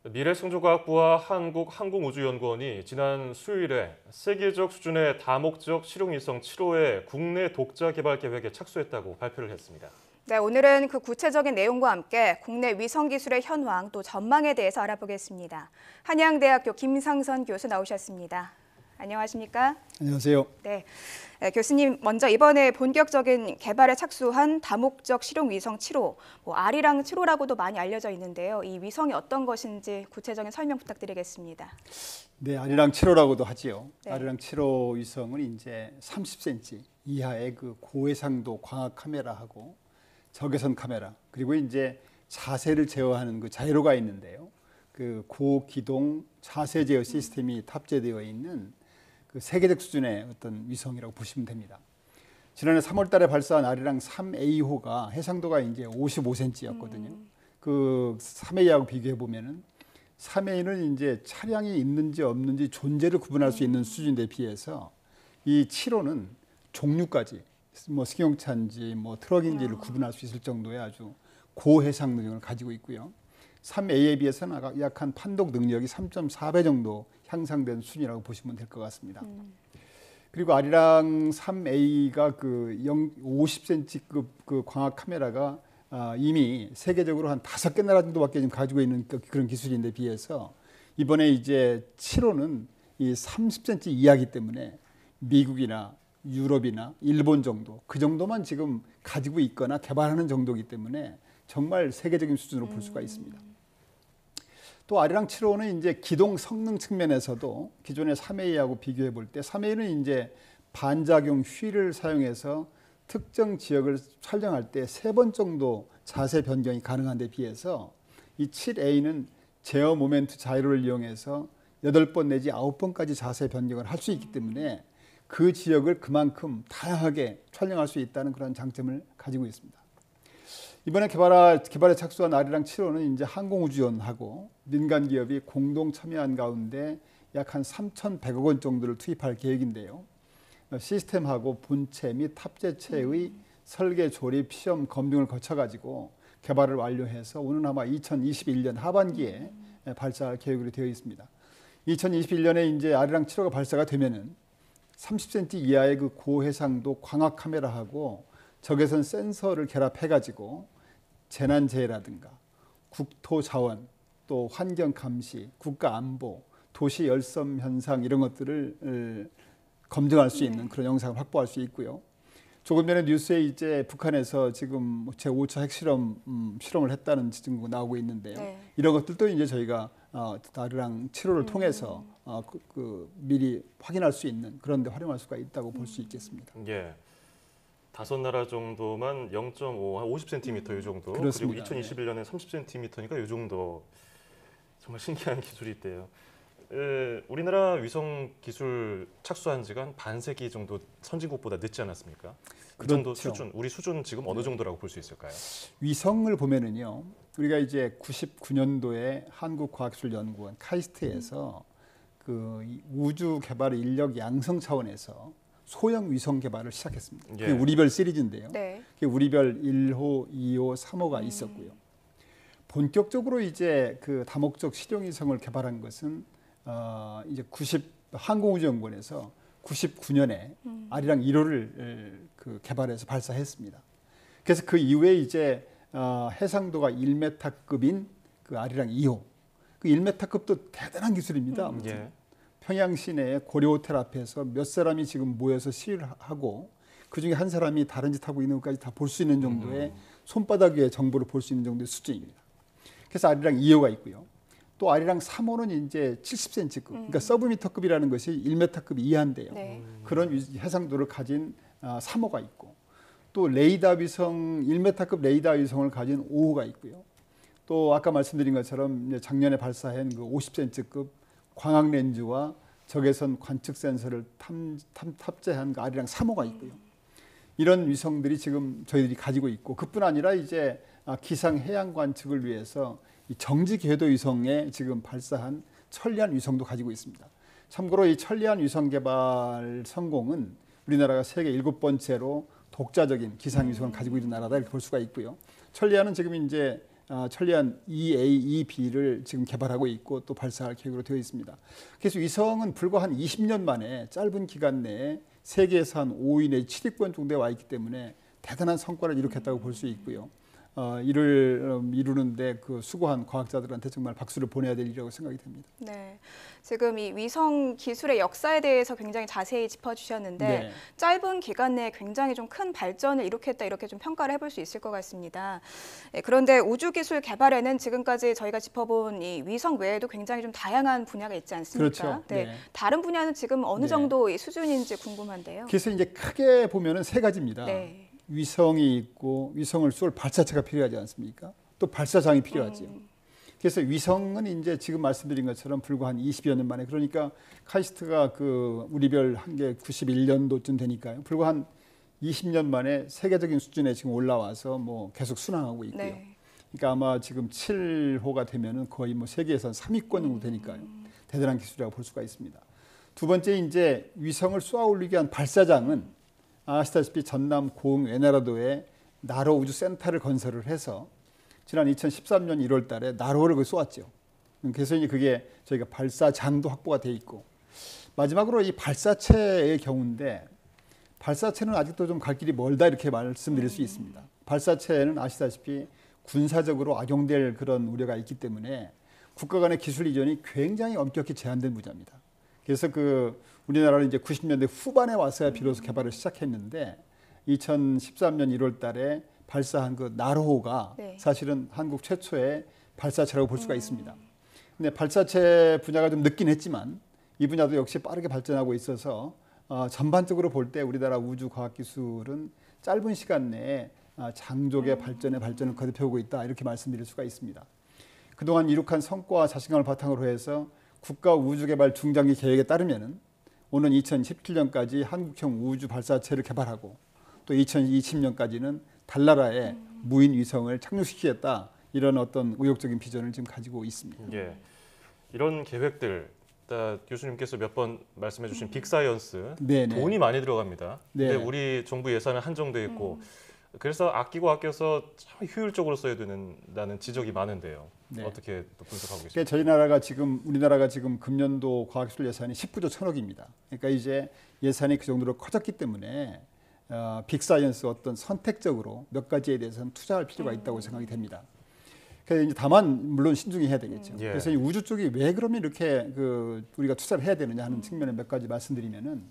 미래창조과학부와 한국항공우주연구원이 지난 수요일에 세계적 수준의 다목적 실용위성 7호의 국내 독자 개발 계획에 착수했다고 발표를 했습니다. 네, 오늘은 그 구체적인 내용과 함께 국내 위성 기술의 현황 또 전망에 대해서 알아보겠습니다. 한양대학교 김상선 교수 나오셨습니다. 안녕하십니까? 안녕하세요. 네, 교수님 먼저 이번에 본격적인 개발에 착수한 다목적 실용 위성 7호, 아리랑 7호라고도 많이 알려져 있는데요. 이 위성이 어떤 것인지 구체적인 설명 부탁드리겠습니다. 네, 아리랑 7호라고도 하지요. 네. 아리랑 7호 위성은 이제 30cm 이하의 그 고해상도 광학 카메라하고 적외선 카메라, 그리고 이제 자세를 제어하는 그 자이로가 있는데요. 그 고기동 자세 제어 시스템이 탑재되어 있는 그 세계적 수준의 어떤 위성이라고 보시면 됩니다. 지난해 3월 달에 발사한 아리랑 3A호가 해상도가 이제 55cm였거든요. 그 3A하고 비교해 보면은 3A는 이제 차량이 있는지 없는지 존재를 구분할 수 있는 수준에 비해서 이 7호는 종류까지 뭐 승용차인지 뭐 트럭인지를 구분할 수 있을 정도의 아주 고해상 능력을 가지고 있고요. 3A에 비해서는 약 한 판독 능력이 3.4배 정도 향상된 수준이라고 보시면 될 것 같습니다. 그리고 아리랑 3A가 그 50cm급 그 광학 카메라가 이미 세계적으로 한 5개 나라 정도밖에 지금 가지고 있는 그런 기술인데 비해서 이번에 이제 7호는 이 30cm 이하이기 때문에 미국이나 유럽이나 일본 정도 그 정도만 지금 가지고 있거나 개발하는 정도이기 때문에 정말 세계적인 수준으로 볼 수가 있습니다. 또 아리랑 7호는 이제 기동 성능 측면에서도 기존의 3A하고 비교해 볼 때 3A는 이제 반작용 휠을 사용해서 특정 지역을 촬영할 때 3번 정도 자세 변경이 가능한 데 비해서 이 7A는 제어 모멘트 자이로를 이용해서 8번 내지 9번까지 자세 변경을 할 수 있기 때문에 그 지역을 그만큼 다양하게 촬영할 수 있다는 그런 장점을 가지고 있습니다. 이번에 개발에 착수한 아리랑 7호는 이제 항공우주연하고 민간 기업이 공동 참여한 가운데 약 한 3,100억 원 정도를 투입할 계획인데요. 시스템하고 본체 및 탑재체의 설계, 조립, 시험, 검증을 거쳐가지고 개발을 완료해서 오는 아마 2021년 하반기에 발사할 계획으로 되어 있습니다. 2021년에 이제 아리랑 7호가 발사가 되면은 30cm 이하의 그 고해상도 광학 카메라하고 적외선 센서를 결합해가지고 재난재해라든가 국토자원, 또 환경 감시, 국가 안보, 도시 열섬 현상 이런 것들을 검증할 수 있는 그런 영상을 확보할 수 있고요. 조금 전에 뉴스에 이제 북한에서 지금 제5차 실험을 했다는 증거가 나오고 있는데요. 네. 이런 것들도 이제 저희가 아리랑 7호를 통해서 미리 확인할 수 있는 그런 데 활용할 수가 있다고 볼 수 있겠습니다. 예. 5나라 정도만 0.5, 한 50cm 이 정도. 그렇습니다. 그리고 2021년에 30cm니까 이 정도. 정말 신기한 기술이 있대요. 우리나라 위성 기술 착수한 지가 한 반세기 정도 선진국보다 늦지 않았습니까? 그 정도 그렇죠. 수준, 우리 수준 지금 어느 정도라고 볼 수 있을까요? 위성을 보면은요, 우리가 이제 99년도에 한국과학기술연구원 카이스트에서 그 우주 개발 인력 양성 차원에서 소형 위성 개발을 시작했습니다. 예. 그게 우리별 시리즈인데요. 네. 그게 우리별 1호, 2호, 3호가 있었고요. 본격적으로 이제 그 다목적 실용위성을 개발한 것은 이제 항공우주연구원에서 99년에 아리랑 1호를 그 개발해서 발사했습니다. 그래서 그 이후에 이제 해상도가 1m급인 그 아리랑 2호, 그 1m급도 대단한 기술입니다. 아무튼. 예. 평양 시내에 고려 호텔 앞에서 몇 사람이 지금 모여서 시위를 하고 그중에 한 사람이 다른 짓 하고 있는 것까지 다 볼 수 있는 정도의 손바닥 위의 정보를 볼 수 있는 정도의 수준입니다. 그래서 아리랑 2호가 있고요. 또 아리랑 3호는 이제 70cm급, 그러니까 서브미터급이라는 것이 1m급 이하인데요. 네. 그런 해상도를 가진 3호가 있고, 또 레이더 위성 1m급 레이더 위성을 가진 5호가 있고요. 또 아까 말씀드린 것처럼 작년에 발사한 그 50cm급 광학 렌즈와 적외선 관측 센서를 탑재한 그 아리랑 3호가 있고요. 이런 위성들이 지금 저희들이 가지고 있고, 그뿐 아니라 이제 기상 해양 관측을 위해서 이 정지 궤도 위성에 지금 발사한 천리안 위성도 가지고 있습니다. 참고로 이 천리안 위성 개발 성공은 우리나라가 세계 7번째로 독자적인 기상 위성을 가지고 있는 나라다 이렇게 볼 수가 있고요. 천리안은 지금 이제 천리안 EA-2B를 지금 개발하고 있고 또 발사할 계획으로 되어 있습니다. 그래서 위성은 불과 한 20년 만에 짧은 기간 내에 세계에서 한 5위 내지 7위권 정도에 와 있기 때문에 대단한 성과를 이룩했다고 볼 수 있고요. 이를 이루는데 그 수고한 과학자들한테 정말 박수를 보내야 될 일이라고 생각이 됩니다. 네, 지금 이 위성 기술의 역사에 대해서 굉장히 자세히 짚어주셨는데 네. 짧은 기간 내에 굉장히 좀 큰 발전을 이룩했다 이렇게 좀 평가를 해볼 수 있을 것 같습니다. 그런데 우주 기술 개발에는 지금까지 저희가 짚어본 이 위성 외에도 굉장히 좀 다양한 분야가 있지 않습니까? 그렇죠. 네, 네. 다른 분야는 지금 어느 네. 정도 의 수준인지 궁금한데요. 그래서 이제 크게 보면은 세 가지입니다. 네. 위성이 있고 위성을 쏠 발사체가 필요하지 않습니까? 또 발사장이 필요하죠. 그래서 위성은 이제 지금 말씀드린 것처럼 불과 한 20여 년 만에, 그러니까 카이스트가 그 우리별 한 게 91년도쯤 되니까요. 불과 한 20년 만에 세계적인 수준에 지금 올라와서 뭐 계속 순항하고 있고요. 네. 그러니까 아마 지금 7호가 되면은 거의 뭐 세계에선 3위권 정도 되니까요. 대단한 기술이라고 볼 수가 있습니다. 두 번째 이제 위성을 쏘아 올리기 위한 발사장은 아시다시피 전남 고흥 외나라도에 나로 우주센터를 건설을 해서 지난 2013년 1월 달에 나로를 쏘았죠. 그래서 이제 그게 저희가 발사장도 확보가 돼 있고, 마지막으로 이 발사체의 경우인데 발사체는 아직도 좀 갈 길이 멀다 이렇게 말씀드릴 수 있습니다. 발사체는 아시다시피 군사적으로 악용될 그런 우려가 있기 때문에 국가 간의 기술 이전이 굉장히 엄격히 제한된 분야입니다. 그래서 그 우리나라는 이제 90년대 후반에 와서야 비로소 개발을 시작했는데 2013년 1월 달에 발사한 그 나로호가 네. 사실은 한국 최초의 발사체라고 볼 수가 있습니다. 근데 발사체 분야가 좀 늦긴 했지만 이 분야도 역시 빠르게 발전하고 있어서 전반적으로 볼 때 우리나라 우주 과학 기술은 짧은 시간 내에 장족의 발전을 거듭해오고 있다 이렇게 말씀드릴 수가 있습니다. 그동안 이룩한 성과와 자신감을 바탕으로 해서 국가 우주개발 중장기 계획에 따르면은 오는 2017년까지 한국형 우주 발사체를 개발하고 또 2020년까지는 달나라에 무인 위성을 착륙시키겠다 이런 어떤 의욕적인 비전을 지금 가지고 있습니다. 예, 이런 계획들 교수님께서 몇 번 말씀해주신 빅사이언스 네네. 돈이 많이 들어갑니다. 네. 근데 우리 정부 예산은 한정돼 있고 그래서 아껴서 참 효율적으로 써야 된다는 지적이 많은데요. 네. 어떻게 또 분석하고 그러니까 계십니까? 저희 나라가 지금 우리나라가 지금 금년도 과학기술 예산이 19조 1,000억입니다. 그러니까 이제 예산이 그 정도로 커졌기 때문에 빅사이언스 어떤 선택적으로 몇 가지에 대해서는 투자할 필요가 있다고 생각이 됩니다. 그래서 이제 다만 물론 신중히 해야 되겠죠. 예. 그래서 이 우주 쪽이 왜 그러면 이렇게 우리가 투자를 해야 되느냐 하는 측면에 몇 가지 말씀드리면은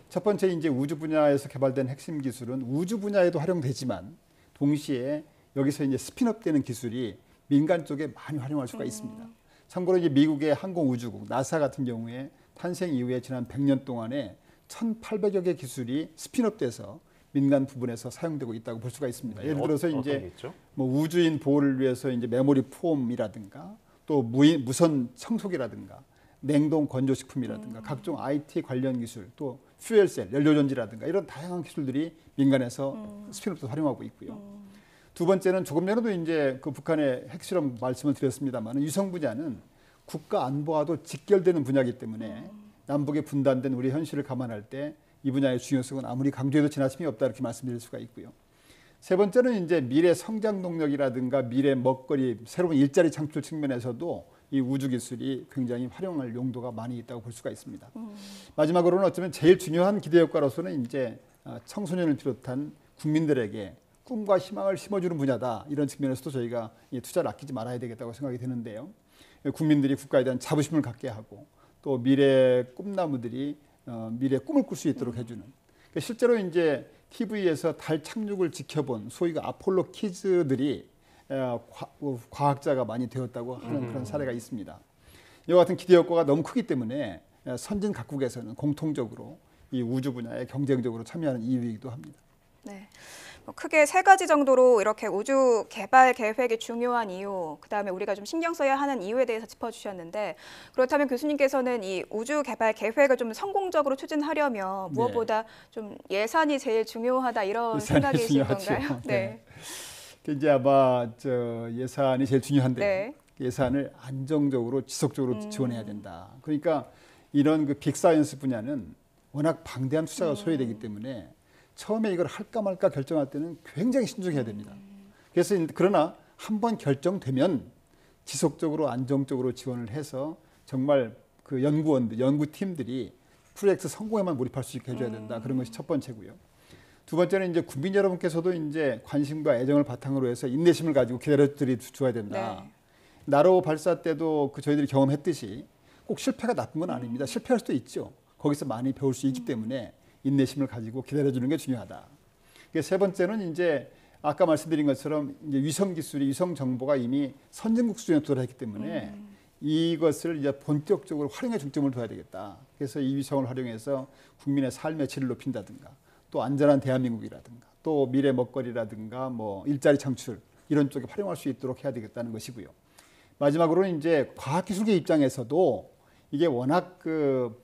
첫 번째 이제 우주 분야에서 개발된 핵심 기술은 우주 분야에도 활용되지만 동시에 여기서 이제 스핀업되는 기술이 민간 쪽에 많이 활용할 수가 있습니다. 참고로 이제 미국의 항공우주국 나사 같은 경우에 탄생 이후에 지난 100년 동안에 1,800여 개 기술이 스핀업돼서 민간 부분에서 사용되고 있다고 볼 수가 있습니다. 예를 들어서 어떤 이제 게 있죠? 뭐 우주인 보호를 위해서 이제 메모리 폼이라든가 또 무선 청소기라든가 냉동 건조식품이라든가 각종 IT 관련 기술 또 퓨엘셀 연료전지라든가 이런 다양한 기술들이 민간에서 스핀업도 활용하고 있고요. 두 번째는 조금 전에도 이제 그 북한의 핵실험 말씀을 드렸습니다만 위성 분야는 국가 안보와도 직결되는 분야이기 때문에 남북에 분단된 우리 현실을 감안할 때 이 분야의 중요성은 아무리 강조해도 지나침이 없다 이렇게 말씀드릴 수가 있고요. 세 번째는 이제 미래 성장 동력이라든가 미래 먹거리 새로운 일자리 창출 측면에서도 이 우주 기술이 굉장히 활용할 용도가 많이 있다고 볼 수가 있습니다. 마지막으로는 어쩌면 제일 중요한 기대 효과로서는 이제 청소년을 비롯한 국민들에게 꿈과 희망을 심어주는 분야다 이런 측면에서도 저희가 투자를 아끼지 말아야 되겠다고 생각이 드는데요. 국민들이 국가에 대한 자부심을 갖게 하고 또 미래 꿈나무들이 미래 꿈을 꿀 수 있도록 해주는. 그러니까 실제로 이제 TV에서 달 착륙을 지켜본 소위 그 아폴로 키즈들이 과학자가 많이 되었다고 하는 그런 사례가 있습니다. 이와 같은 기대 효과가 너무 크기 때문에 선진 각국에서는 공통적으로 이 우주 분야에 경쟁적으로 참여하는 이유이기도 합니다. 네. 크게 세 가지 정도로 이렇게 우주 개발 계획이 중요한 이유, 그다음에 우리가 좀 신경 써야 하는 이유에 대해서 짚어주셨는데 그렇다면 교수님께서는 이 우주 개발 계획을 좀 성공적으로 추진하려면 무엇보다 좀 예산이 제일 중요하다 이런 생각이신 중요하죠. 건가요? 네. 이제 아마 예산이 제일 중요한데 네. 예산을 안정적으로 지속적으로 지원해야 된다. 그러니까 이런 그 빅사이언스 분야는 워낙 방대한 투자가 소요되기 때문에 처음에 이걸 할까 말까 결정할 때는 굉장히 신중해야 됩니다. 그래서 그러나 한번 결정되면 지속적으로 안정적으로 지원을 해서 정말 그 연구원들, 연구팀들이 프로젝트 성공에만 몰입할 수 있게 해줘야 된다. 그런 것이 첫 번째고요. 두 번째는 이제 국민 여러분께서도 이제 관심과 애정을 바탕으로 해서 인내심을 가지고 기다려드려 줘야 된다. 네. 나로 발사 때도 그 저희들이 경험했듯이 꼭 실패가 나쁜 건 아닙니다. 실패할 수도 있죠. 거기서 많이 배울 수 있기 때문에 인내심을 가지고 기다려주는 게 중요하다. 세 번째는 이제 아까 말씀드린 것처럼 이제 위성 기술이, 위성 정보가 이미 선진국 수준에 도달했기 때문에 이것을 이제 본격적으로 활용에 중점을 둬야 되겠다. 그래서 이 위성을 활용해서 국민의 삶의 질을 높인다든가, 또 안전한 대한민국이라든가, 또 미래 먹거리라든가, 뭐 일자리 창출 이런 쪽에 활용할 수 있도록 해야 되겠다는 것이고요. 마지막으로는 이제 과학기술계 입장에서도 이게 워낙 그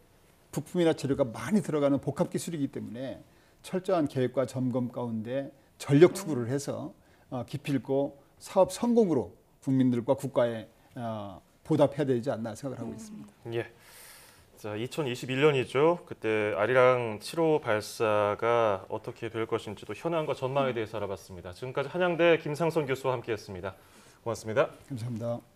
부품이나 재료가 많이 들어가는 복합 기술이기 때문에 철저한 계획과 점검 가운데 전력 투구를 해서 깊이 있고 사업 성공으로 국민들과 국가에 보답해야 되지 않나 생각을 하고 있습니다. 예. 자, 2021년이죠. 그때 아리랑 7호 발사가 어떻게 될 것인지 또 현황과 전망에 대해서 알아봤습니다. 지금까지 한양대 김상선 교수와 함께했습니다. 고맙습니다. 감사합니다.